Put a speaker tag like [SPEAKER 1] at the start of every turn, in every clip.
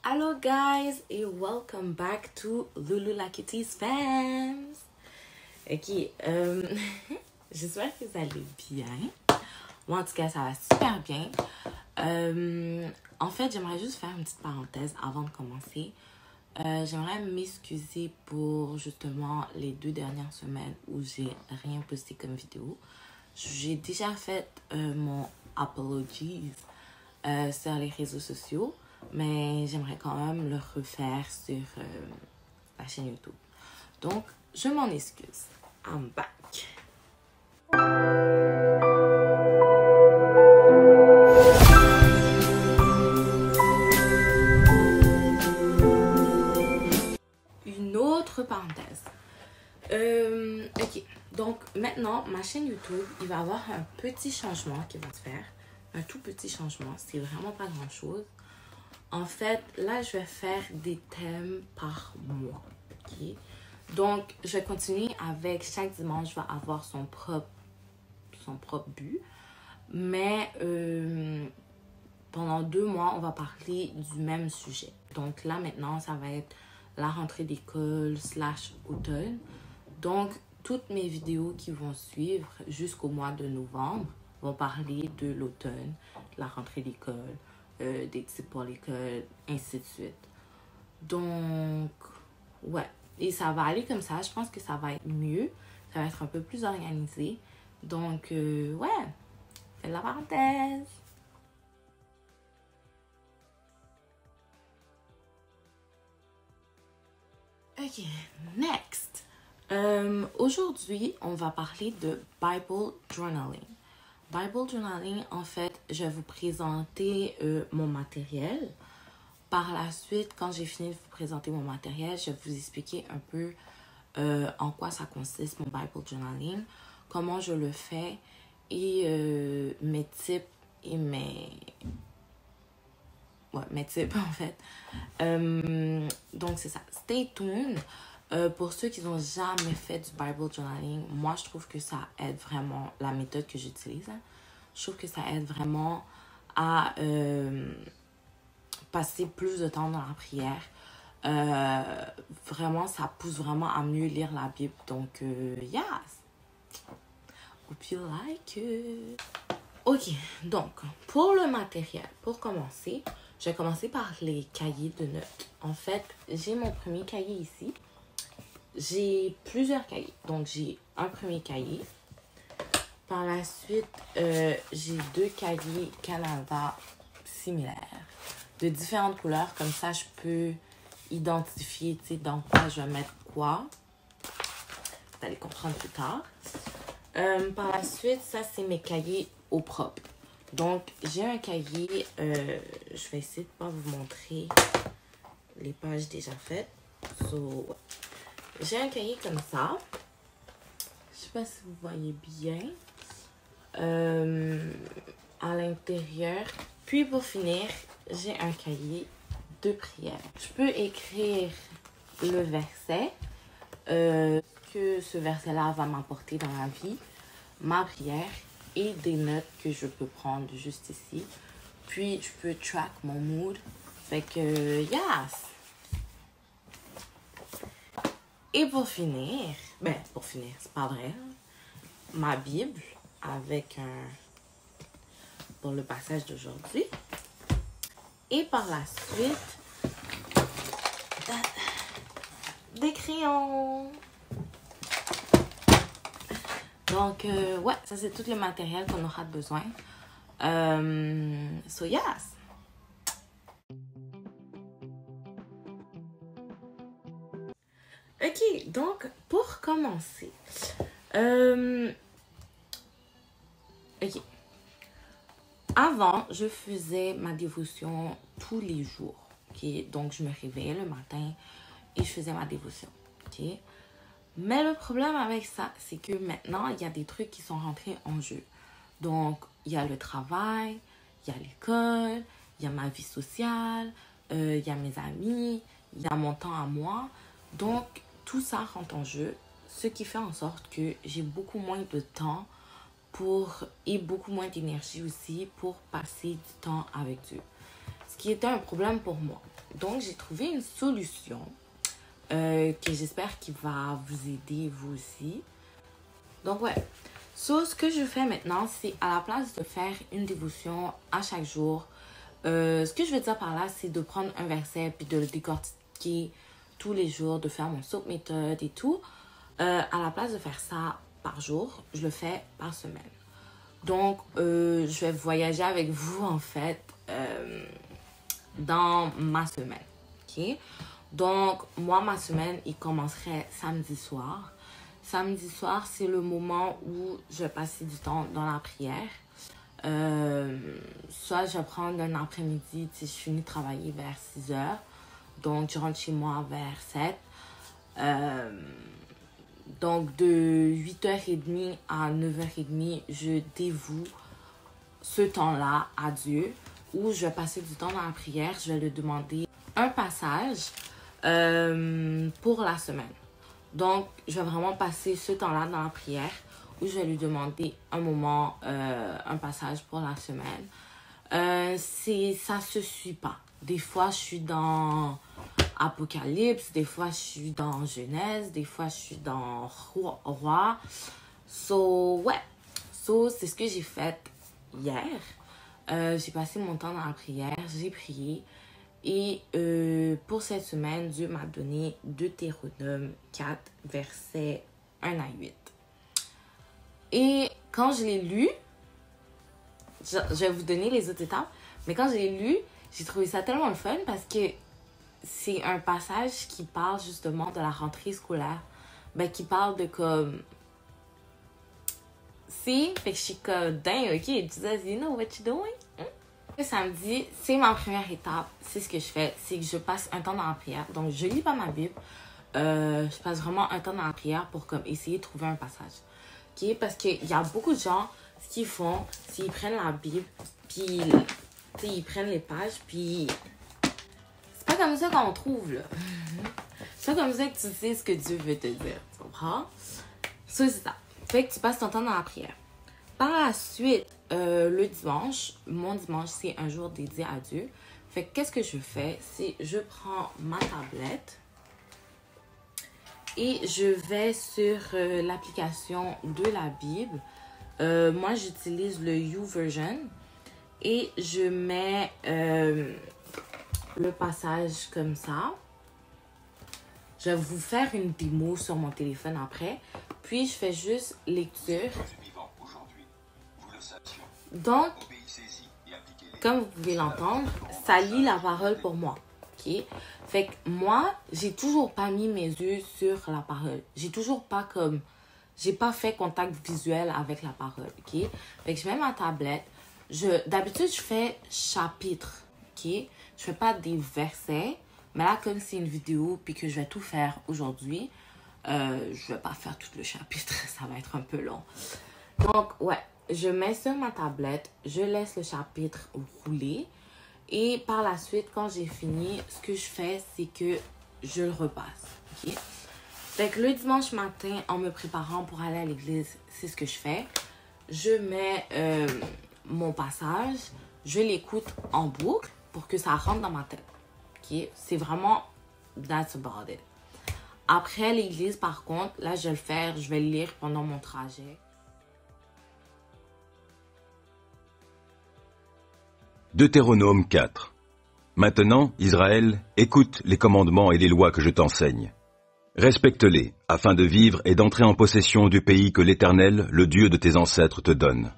[SPEAKER 1] Hello guys et welcome back to Lulu La Kitty's Fams. Ok, j'espère que vous allez bien. Moi en tout cas ça va super bien. En fait j'aimerais juste faire une petite parenthèse avant de commencer. J'aimerais m'excuser pour justement les 2 dernières semaines où j'ai rien posté comme vidéo. J'ai déjà fait mon apologies sur les réseaux sociaux. Mais j'aimerais quand même le refaire sur la chaîne YouTube. Donc, je m'en excuse. I'm back. Une autre parenthèse. Ok. Donc, maintenant, ma chaîne YouTube, il va y avoir un petit changement qui va se faire. Un tout petit changement. C'est vraiment pas grand-chose. En fait, là, je vais faire des thèmes par mois, ok? Donc, je vais continuer avec chaque dimanche, va avoir son propre but. Mais pendant 2 mois, on va parler du même sujet. Donc là, maintenant, ça va être la rentrée d'école / automne. Donc, toutes mes vidéos qui vont suivre jusqu'au mois de novembre vont parler de l'automne, la rentrée d'école, des types pour l'école, ainsi de suite. Donc, ouais. Et ça va aller comme ça. Je pense que ça va être mieux. Ça va être un peu plus organisé. Donc, ouais. Faites la parenthèse. Ok, next. Aujourd'hui, on va parler de Bible Journaling. Bible Journaling, en fait, je vais vous présenter mon matériel. Par la suite, quand j'ai fini de vous présenter mon matériel, je vais vous expliquer un peu en quoi ça consiste, mon Bible Journaling, comment je le fais et mes tips et mes tips en fait. Donc c'est ça. Stay tuned. Pour ceux qui n'ont jamais fait du Bible Journaling, moi je trouve que ça aide vraiment, la méthode que j'utilise. Je trouve que ça aide vraiment à passer plus de temps dans la prière. Vraiment, ça pousse vraiment à mieux lire la Bible. Donc, yes! Hope you like it. Ok, donc, pour le matériel, pour commencer, je vais commencer par les cahiers de notes. En fait, j'ai mon premier cahier ici. J'ai plusieurs cahiers. Donc, j'ai un premier cahier. Par la suite, j'ai 2 cahiers Canada similaires, de différentes couleurs. Comme ça, je peux identifier, tu sais, dans quoi je vais mettre quoi. Vous allez comprendre plus tard. Par la suite, ça, c'est mes cahiers au propre. Donc, j'ai un cahier, je vais essayer de ne pas vous montrer les pages déjà faites. So, j'ai un cahier comme ça. Je sais pas si vous voyez bien. À l'intérieur. Puis, pour finir, j'ai un cahier de prière. Je peux écrire le verset que ce verset-là va m'apporter dans la vie, ma prière et des notes que je peux prendre juste ici. Puis, je peux track mon mood. Fait que, yes! Et pour finir, c'est pas vrai, ma Bible avec pour le passage d'aujourd'hui. Et par la suite, des crayons. Donc, ouais, ça c'est tout le matériel qu'on aura besoin. So, yes! Ok, donc, pour commencer, ok. Avant, je faisais ma dévotion tous les jours. Okay? Donc, je me réveillais le matin et je faisais ma dévotion. Okay? Mais le problème avec ça, c'est que maintenant, il y a des trucs qui sont rentrés en jeu. Donc, il y a le travail, il y a l'école, il y a ma vie sociale, il y a mes amis, il y a mon temps à moi. Donc, tout ça rentre en jeu, ce qui fait en sorte que j'ai beaucoup moins de temps et beaucoup moins d'énergie aussi pour passer du temps avec Dieu. Ce qui était un problème pour moi. Donc, j'ai trouvé une solution que j'espère qu'il va vous aider, vous aussi. Donc, ouais. Ce que je fais maintenant, c'est à la place de faire une dévotion à chaque jour, ce que je veux dire par là, c'est de prendre un verset puis de le décortiquer tous les jours, de faire mon soap méthode et tout. À la place de faire ça par jour, je le fais par semaine. Donc, je vais voyager avec vous, en fait, dans ma semaine. OK? Donc, moi, ma semaine, il commencerait samedi soir. Samedi soir, c'est le moment où je vais passer du temps dans la prière. Soit je vais prendre un après-midi, je finis de travailler vers 6 heures. Donc, je rentre chez moi vers 7. Donc, de 8h30 à 9h30, je dévoue ce temps-là à Dieu, où je vais passer du temps dans la prière. Je vais lui demander un passage pour la semaine. Donc, je vais vraiment passer ce temps-là dans la prière, où je vais lui demander un moment, un passage pour la semaine. Ça se suit pas. Des fois, je suis dans Apocalypse, des fois, je suis dans Genèse, des fois, je suis dans Roi. Ouais. C'est ce que j'ai fait hier. J'ai passé mon temps dans la prière, j'ai prié. Et pour cette semaine, Dieu m'a donné Deutéronome 4, versets 1 à 8. Et quand je l'ai lu, je vais vous donner les autres étapes, mais quand je l'ai lu, j'ai trouvé ça tellement le fun parce que c'est un passage qui parle justement de la rentrée scolaire. Ben, qui parle de comme... Fait que je suis comme, dang, ok, Jesus, you know what you're doing? Le samedi, c'est ma première étape. C'est ce que je fais, c'est que je passe un temps dans la prière. Donc, je lis pas ma Bible. Je passe vraiment un temps dans la prière pour comme essayer de trouver un passage. Okay? Parce qu'il y a beaucoup de gens, ce qu'ils font, c'est qu'ils prennent la Bible, puis ils prennent les pages, puis c'est pas comme ça qu'on trouve, là. C'est pas comme ça que tu sais ce que Dieu veut te dire. Tu comprends? Ça, c'est ça. Fait que tu passes ton temps dans la prière. Par la suite, le dimanche, mon dimanche, c'est un jour dédié à Dieu. Fait que qu'est-ce que je fais? C'est je prends ma tablette et je vais sur l'application de la Bible. Moi, j'utilise le YouVersion et je mets le passage comme ça. Je vais vous faire une démo sur mon téléphone après. Puis, je fais juste lecture. Donc, comme vous pouvez l'entendre, ça lit la parole pour moi. Okay? Fait que moi, j'ai toujours pas mis mes yeux sur la parole. J'ai pas fait contact visuel avec la parole. Okay? Fait que je mets ma tablette. D'habitude, je fais chapitre. Okay? Je fais pas des versets. Mais là, comme c'est une vidéo puis que je vais tout faire aujourd'hui, je vais pas faire tout le chapitre. Ça va être un peu long. Donc, ouais. Je mets sur ma tablette, je laisse le chapitre rouler et par la suite, quand j'ai fini, ce que je fais, c'est que je le repasse. Okay? Fait que le dimanche matin, en me préparant pour aller à l'église, c'est ce que je fais. Je mets mon passage, je l'écoute en boucle pour que ça rentre dans ma tête. Okay? C'est vraiment, that's about it. Après l'église, par contre, là, je vais le lire pendant mon trajet.
[SPEAKER 2] Deutéronome 4. Maintenant, Israël, écoute les commandements et les lois que je t'enseigne. Respecte-les, afin de vivre et d'entrer en possession du pays que l'Éternel, le Dieu de tes ancêtres, te donne.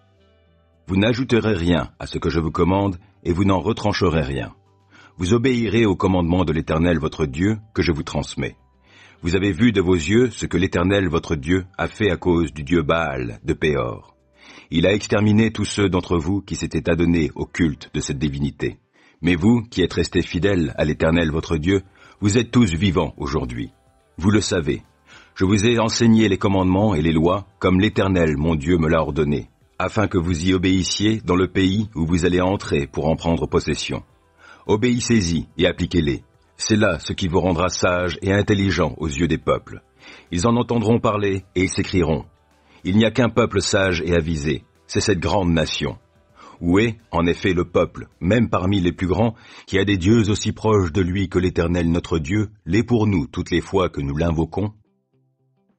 [SPEAKER 2] Vous n'ajouterez rien à ce que je vous commande, et vous n'en retrancherez rien. Vous obéirez aux commandements de l'Éternel votre Dieu, que je vous transmets. Vous avez vu de vos yeux ce que l'Éternel votre Dieu a fait à cause du dieu Baal de Péor. Il a exterminé tous ceux d'entre vous qui s'étaient adonnés au culte de cette divinité. Mais vous, qui êtes restés fidèles à l'Éternel votre Dieu, vous êtes tous vivants aujourd'hui. Vous le savez. Je vous ai enseigné les commandements et les lois, comme l'Éternel mon Dieu me l'a ordonné, afin que vous y obéissiez dans le pays où vous allez entrer pour en prendre possession. Obéissez-y et appliquez-les. C'est là ce qui vous rendra sage et intelligent aux yeux des peuples. Ils en entendront parler et ils s'écrieront. Il n'y a qu'un peuple sage et avisé, c'est cette grande nation. Où est, en effet, le peuple, même parmi les plus grands, qui a des dieux aussi proches de lui que l'Éternel notre Dieu, l'est pour nous toutes les fois que nous l'invoquons?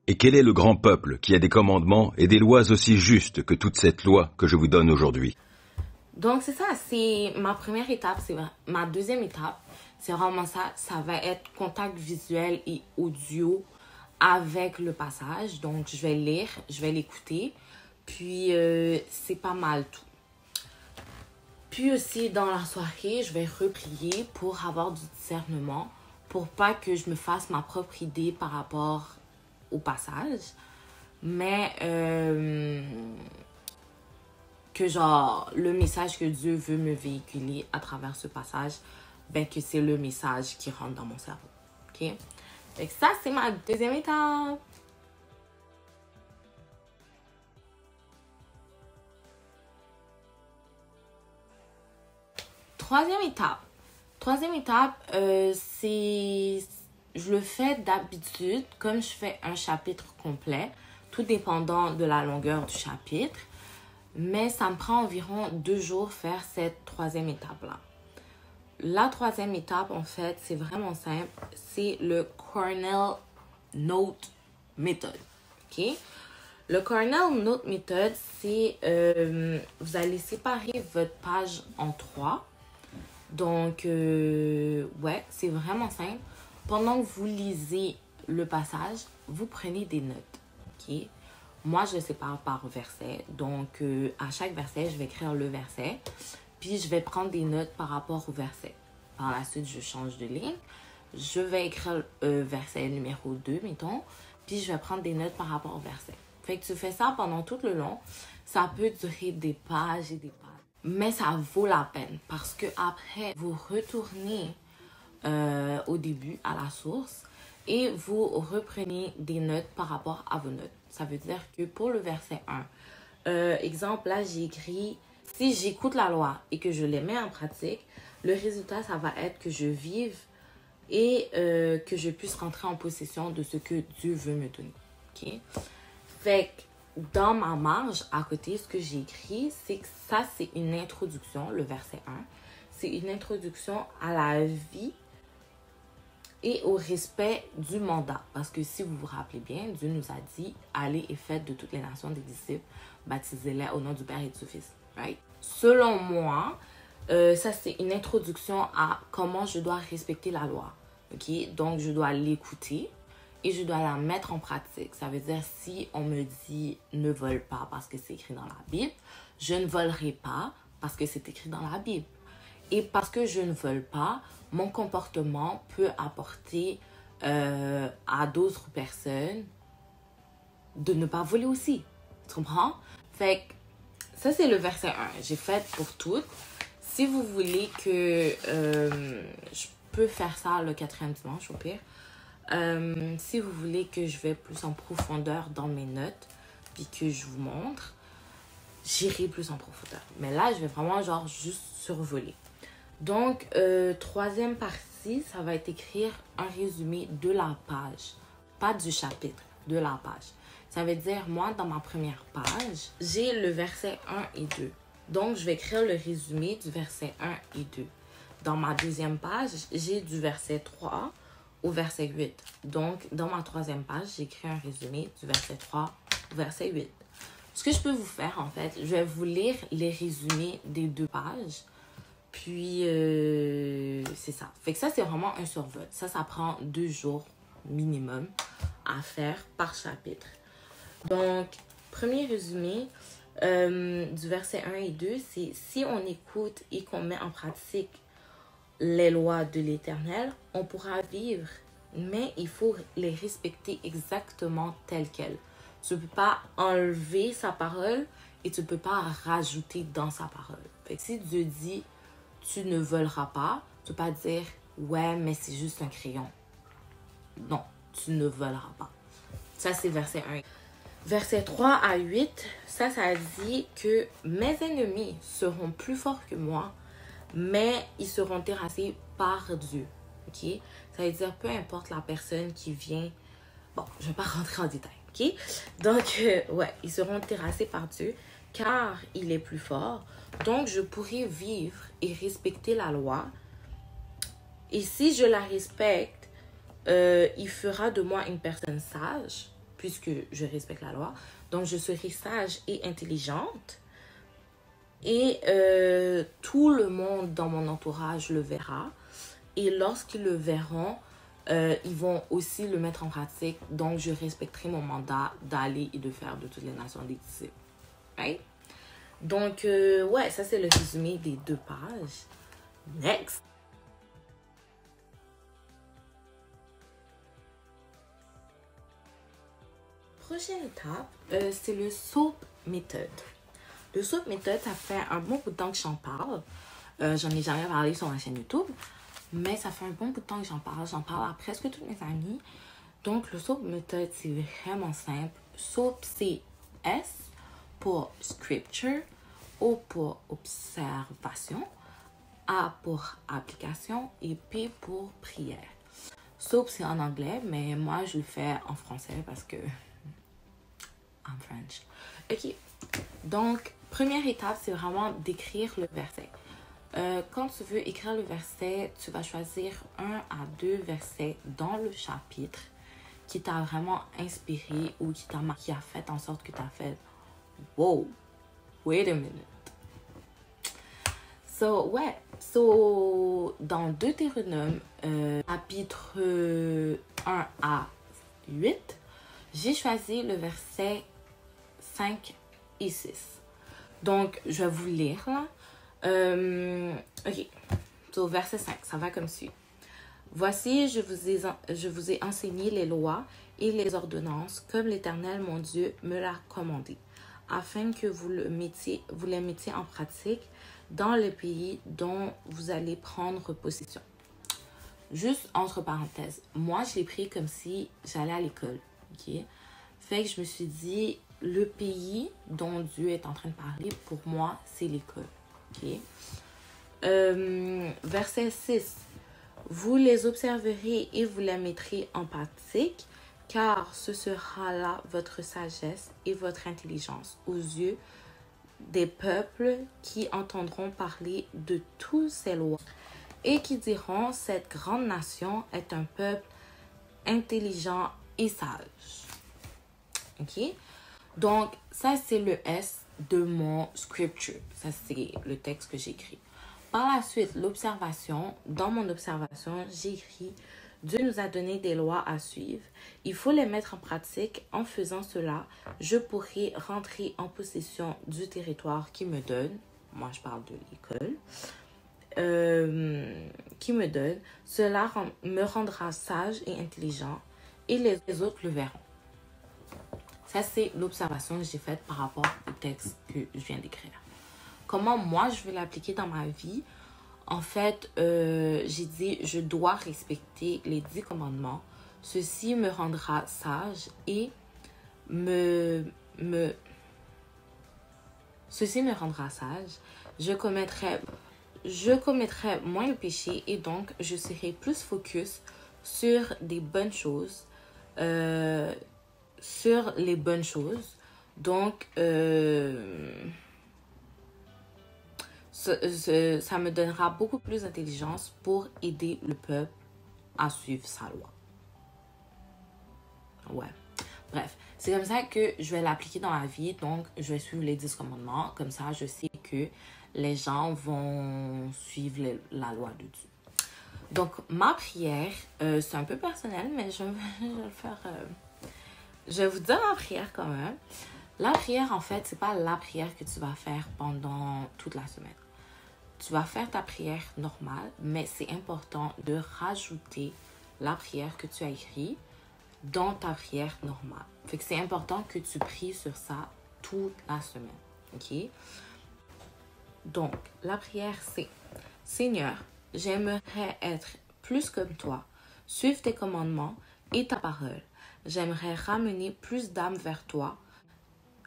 [SPEAKER 2] Et quel est le grand peuple qui a des commandements et des lois aussi justes que toute cette loi que je vous donne aujourd'hui?
[SPEAKER 1] Donc, c'est ça, c'est ma première étape, ma deuxième étape, c'est vraiment ça, ça va être contact visuel et audio avec le passage. Donc, je vais lire, je vais l'écouter, puis c'est pas mal tout. Puis aussi, dans la soirée, je vais reprier pour avoir du discernement, pour pas que je me fasse ma propre idée par rapport au passage, mais que genre le message que Dieu veut me véhiculer à travers ce passage, ben que c'est le message qui rentre dans mon cerveau. Ok? Fait que ça, c'est ma deuxième étape. Troisième étape, c'est... Je le fais d'habitude, comme je fais un chapitre complet, tout dépendant de la longueur du chapitre. Mais ça me prend environ 2 jours faire cette troisième étape-là. La troisième étape, en fait, c'est vraiment simple. C'est le Cornell Note Method. OK? Le Cornell Note Method, c'est... vous allez séparer votre page en 3. Donc, ouais, c'est vraiment simple. Pendant que vous lisez le passage, vous prenez des notes. OK? Moi, je le sépare par verset. Donc, à chaque verset, je vais écrire le verset. Puis, je vais prendre des notes par rapport au verset. Par la suite, je change de ligne. Je vais écrire verset numéro 2, mettons. Puis, je vais prendre des notes par rapport au verset. Fait que tu fais ça pendant tout le long. Ça peut durer des pages et des pages. Mais ça vaut la peine parce que après, vous retournez au début, à la source, et vous reprenez des notes par rapport à vos notes. Ça veut dire que pour le verset 1, exemple, là, j'ai écrit, si j'écoute la loi et que je les mets en pratique, le résultat, ça va être que je vive et que je puisse rentrer en possession de ce que Dieu veut me donner. OK? Fait que dans ma marge, à côté, ce que j'ai écrit, c'est que ça, c'est une introduction, le verset 1. C'est une introduction à la vie et au respect du mandat. Parce que si vous vous rappelez bien, Dieu nous a dit, allez et faites de toutes les nations des disciples, baptisez-les au nom du Père et du Fils. Right? Selon moi, ça c'est une introduction à comment je dois respecter la loi. Okay? Donc, je dois l'écouter et je dois la mettre en pratique. Ça veut dire, si on me dit ne vole pas parce que c'est écrit dans la Bible, je ne volerai pas parce que c'est écrit dans la Bible. Et parce que je ne vole pas, mon comportement peut apporter à d'autres personnes de ne pas voler aussi. Tu comprends? Fait que ça, c'est le verset 1. J'ai fait pour toutes. Si vous voulez que je peux faire ça le 4e dimanche au pire. Si vous voulez que je vais plus en profondeur dans mes notes puis que je vous montre, j'irai plus en profondeur. Mais là, je vais vraiment genre juste survoler. Donc, 3e partie, ça va être écrire un résumé de la page. Pas du chapitre, de la page. Ça veut dire, moi, dans ma première page, j'ai le verset 1 et 2. Donc, je vais écrire le résumé du verset 1 et 2. Dans ma 2e page, j'ai du verset 3 au verset 8. Donc, dans ma 3e page, j'écris un résumé du verset 3 au verset 8. Ce que je peux vous faire, en fait, je vais vous lire les résumés des 2 pages. Puis, c'est ça. Fait que ça, c'est vraiment un survol. Ça prend 2 jours minimum à faire par chapitre. Donc, premier résumé du verset 1 et 2, c'est si on écoute et qu'on met en pratique les lois de l'Éternel, on pourra vivre, mais il faut les respecter exactement telles quelles. Tu ne peux pas enlever sa parole et tu ne peux pas rajouter dans sa parole. Fait que si Dieu dit tu ne voleras pas, tu ne peux pas dire ouais, mais c'est juste un crayon. Non, tu ne voleras pas. Ça, c'est verset 1. Verset 3 à 8, ça dit que mes ennemis seront plus forts que moi, mais ils seront terrassés par Dieu. Ok? Ça veut dire peu importe la personne qui vient. Bon, je ne vais pas rentrer en détail. Ok? Donc, ouais, ils seront terrassés par Dieu. car il est plus fort. Donc, je pourrai vivre et respecter la loi. Et si je la respecte, il fera de moi une personne sage, puisque je respecte la loi. Donc, je serai sage et intelligente. Et tout le monde dans mon entourage le verra. Et lorsqu'ils le verront, ils vont aussi le mettre en pratique. Donc, je respecterai mon mandat d'aller et de faire de toutes les nations des disciples. Right? Donc, ouais, ça c'est le résumé des 2 pages. Next! Prochaine étape, c'est le SOAP méthode. Le SOAP méthode, ça fait un bon bout de temps que j'en parle. J'en ai jamais parlé sur ma chaîne YouTube, mais ça fait un bon bout de temps que j'en parle. J'en parle à presque tous mes amis. Donc, le SOAP méthode, c'est vraiment simple. SOAP, c'est S pour scripture, O pour observation, A pour application et P pour prière. SOAP, c'est en anglais, mais moi, je le fais en français parce que I'm French. Ok, donc, première étape, c'est vraiment d'écrire le verset. Quand tu veux écrire le verset, tu vas choisir 1 à 2 versets dans le chapitre qui t'a vraiment inspiré ou qui a fait en sorte que tu as fait « Wow, wait a minute ». Dans Deutéronome, chapitre 1 à 8, j'ai choisi le verset 5 et 6. Donc, je vais vous lire là. Ok. So, verset 5, ça va comme suit. Voici, je vous ai enseigné les lois et les ordonnances comme l'Éternel, mon Dieu, me l'a commandé, afin que vous les mettiez en pratique dans le pays dont vous allez prendre possession. Juste entre parenthèses, moi, je l'ai pris comme si j'allais à l'école. Ok? Fait que je me suis dit, le pays dont Dieu est en train de parler, pour moi, c'est l'école. Ok? Verset 6. Vous les observerez et vous les mettrez en pratique, car ce sera là votre sagesse et votre intelligence aux yeux des peuples qui entendront parler de toutes ces lois et qui diront, cette grande nation est un peuple intelligent et sage. Ok? Donc, ça, c'est le S de mon scripture. Ça, c'est le texte que j'écris. Par la suite, l'observation. Dans mon observation, j'écris « Dieu nous a donné des lois à suivre. Il faut les mettre en pratique. En faisant cela, je pourrai rentrer en possession du territoire qui me donne. » Moi, je parle de l'école. Qui me donne. Cela me rendra sage et intelligent et les autres le verront. Ça, c'est l'observation que j'ai faite par rapport au texte que je viens d'écrire. Comment moi, je vais l'appliquer dans ma vie? En fait, j'ai dit, je dois respecter les 10 commandements. Ceci me rendra sage et Ceci me rendra sage. Je commettrai moins de péchés et donc je serai plus focus sur des bonnes choses. Sur les bonnes choses. Donc, ça me donnera beaucoup plus d'intelligence pour aider le peuple à suivre sa loi. Ouais. Bref, c'est comme ça que je vais l'appliquer dans ma vie. Donc, je vais suivre les 10 commandements. Comme ça, je sais que les gens vont suivre la loi de Dieu. Donc, ma prière, c'est un peu personnel, mais je vais le faire... Je vais vous dire ma prière quand même. La prière, en fait, c'est pas la prière que tu vas faire pendant toute la semaine. Tu vas faire ta prière normale, mais c'est important de rajouter la prière que tu as écrite dans ta prière normale. Fait que c'est important que tu pries sur ça toute la semaine. OK? Donc, la prière, c'est « Seigneur, j'aimerais être plus comme toi, suivre tes commandements et ta parole. J'aimerais ramener plus d'âmes vers toi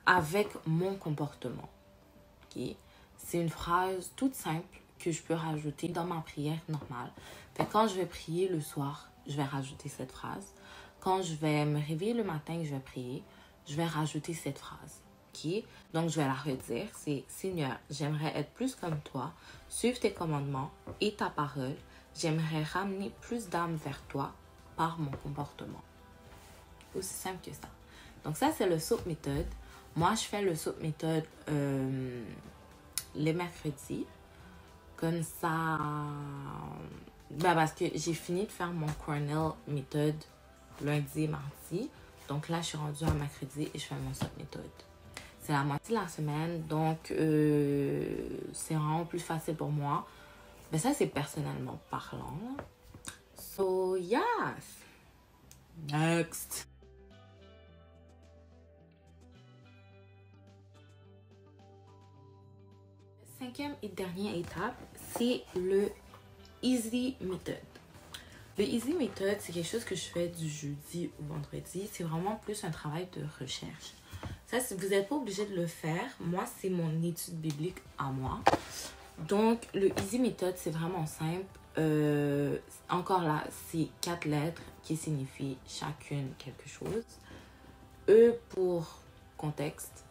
[SPEAKER 1] avec mon comportement. » Okay? C'est une phrase toute simple que je peux rajouter dans ma prière normale. Fait que quand je vais prier le soir, je vais rajouter cette phrase. Quand je vais me réveiller le matin et que je vais prier, je vais rajouter cette phrase. Ok? Donc, je vais la redire. C'est Seigneur, j'aimerais être plus comme toi, suivre tes commandements et ta parole. J'aimerais ramener plus d'âmes vers toi par mon comportement. Aussi simple que ça. Donc, ça, c'est le SOAP méthode. Moi, je fais le SOAP méthode les mercredis. Comme ça, parce que j'ai fini de faire mon Cornell méthode lundi et mardi. Donc là, je suis rendue à mercredi et je fais mon SOAP méthode. C'est la moitié de la semaine, donc c'est vraiment plus facile pour moi. Mais ça, c'est personnellement parlant. Là. So, yes! Next! Cinquième et dernière étape, c'est le Easy Method. Le Easy Method, c'est quelque chose que je fais du jeudi au vendredi. C'est vraiment plus un travail de recherche. Ça, vous n'êtes pas obligé de le faire. Moi, c'est mon étude biblique à moi. Donc, le Easy Method, c'est vraiment simple. Encore là, c'est 4 lettres qui signifient chacune quelque chose. E pour contexte.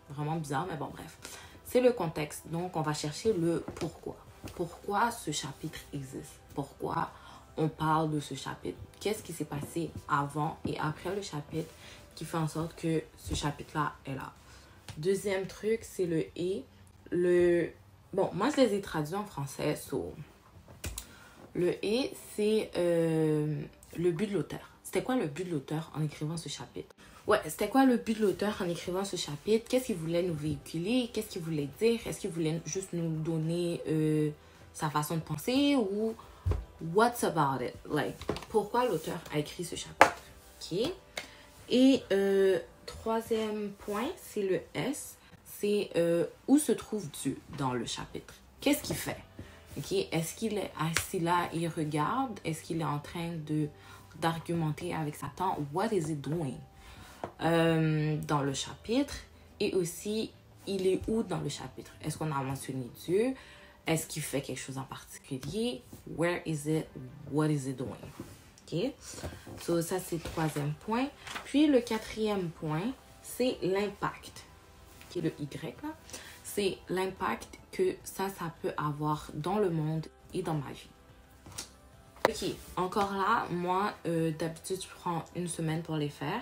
[SPEAKER 1] Vraiment bizarre, mais bon, bref. C'est le contexte. Donc, on va chercher le pourquoi. Pourquoi ce chapitre existe? Pourquoi on parle de ce chapitre? Qu'est-ce qui s'est passé avant et après le chapitre qui fait en sorte que ce chapitre-là est là? Deuxième truc, c'est le « et ». Bon, moi, je les ai traduits en français. So. Le « et », c'est le but de l'auteur. C'était quoi le but de l'auteur en écrivant ce chapitre? Ouais, c'était quoi le but de l'auteur en écrivant ce chapitre? Qu'est-ce qu'il voulait nous véhiculer? Qu'est-ce qu'il voulait dire? Est-ce qu'il voulait juste nous donner sa façon de penser? Ou what's about it? Like, pourquoi l'auteur a écrit ce chapitre? Ok. Et troisième point, c'est le S. C'est où se trouve Dieu dans le chapitre? Qu'est-ce qu'il fait? Ok. Est-ce qu'il est assis là et il regarde? Est-ce qu'il est en train d'argumenter avec Satan? What is he doing? Dans le chapitre. Et aussi, il est où dans le chapitre? Est-ce qu'on a mentionné Dieu? Est-ce qu'il fait quelque chose en particulier? Where is it? What is it doing? Ok? So, ça, c'est le troisième point. Puis, le quatrième point, c'est l'impact. Qui est le Y, là. C'est l'impact que ça peut avoir dans le monde et dans ma vie. Ok, encore là, moi, d'habitude, je prends une semaine pour les faire.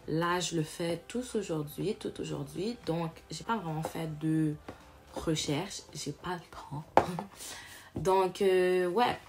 [SPEAKER 1] Là, je le fais tout aujourd'hui. Donc, j'ai pas vraiment fait de recherche. J'ai pas le temps. Donc, ouais,